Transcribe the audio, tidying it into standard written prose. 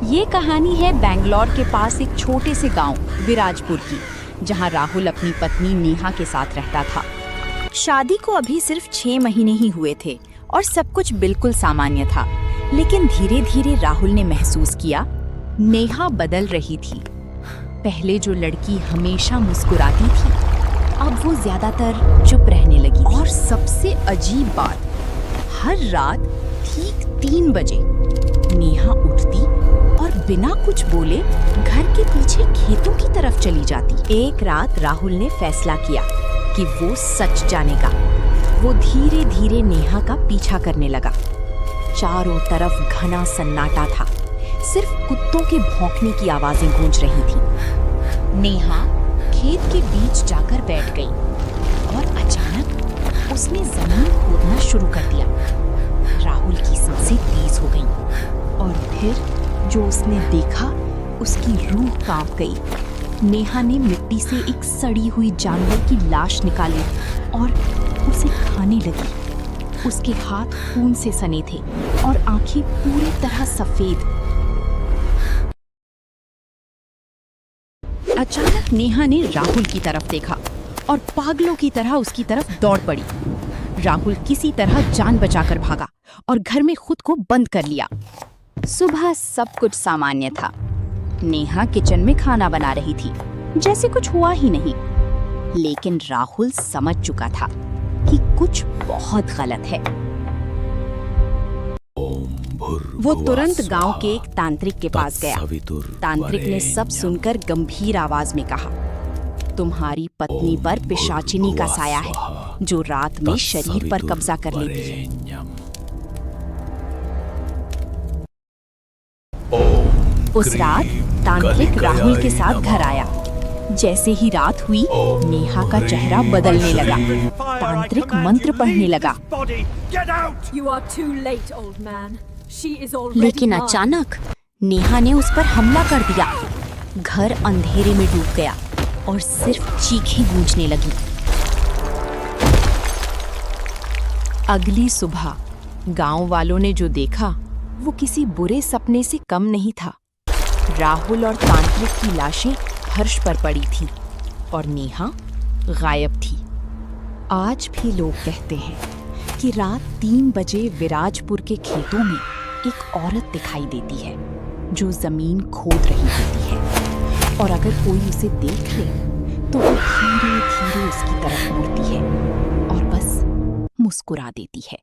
ये कहानी है बेंगलोर के पास एक छोटे से गांव विराजपुर की, जहां राहुल अपनी पत्नी नेहा के साथ रहता था। शादी को अभी सिर्फ 6 महीने ही हुए थे और सब कुछ बिल्कुल सामान्य था। लेकिन धीरे धीरे राहुल ने महसूस किया नेहा बदल रही थी। पहले जो लड़की हमेशा मुस्कुराती थी, अब वो ज्यादातर चुप रहने लगी। और सबसे अजीब बात, हर रात ठीक 3 बजे नेहा उठती और बिना कुछ बोले घर के पीछे खेतों की तरफ चली जाती। एक रात राहुल ने फैसला किया कि वो सच जानेगा। वो धीरे धीरे नेहा का पीछा करने लगा। चारों तरफ घना सन्नाटा था, सिर्फ कुत्तों के भौंकने की आवाजें गूंज रही थी। नेहा खेत के बीच जाकर बैठ गई और अचानक उसने जमीन खोदना शुरू कर दिया। राहुल की सांसें तेज हो गईं और फिर जो उसने देखा उसकी रूह कांप गई। नेहा ने मिट्टी से एक सड़ी हुई जानवर की लाश निकाली और उसे खाने लगी। उसके हाथ खून से सने थे और आंखें पूरी तरह सफेद। अचानक नेहा ने राहुल की तरफ देखा और पागलों की तरह उसकी तरफ दौड़ पड़ी। राहुल किसी तरह जान बचाकर भागा और घर में खुद को बंद कर लिया। सुबह सब कुछ सामान्य था। नेहा किचन में खाना बना रही थी, जैसे कुछ हुआ ही नहीं। लेकिन राहुल समझ चुका था कि कुछ बहुत गलत है। वो तुरंत गांव के एक तांत्रिक के पास गया। तांत्रिक ने सब सुनकर गंभीर आवाज में कहा, तुम्हारी पत्नी पर पिशाचिनी का साया है, जो रात में शरीर पर कब्जा कर लेती है। उस रात तांत्रिक राहुल के साथ घर आया। जैसे ही रात हुई, नेहा का चेहरा बदलने लगा। तांत्रिक मंत्र पढ़ने लगा। लेकिन अचानक नेहा ने उस पर हमला कर दिया। घर अंधेरे में डूब गया और सिर्फ चीखें गूंजने लगी। अगली सुबह गांव वालों ने जो देखा वो किसी बुरे सपने से कम नहीं था। राहुल और तांत्रिक की लाशें फर्श पर पड़ी थीं और नेहा गायब थी। आज भी लोग कहते हैं कि रात 3 बजे विराजपुर के खेतों में एक औरत दिखाई देती है जो जमीन खोद रही होती है, और अगर कोई उसे देख ले तो वो धीरे धीरे उसकी तरफ मुड़ती है और बस मुस्कुरा देती है।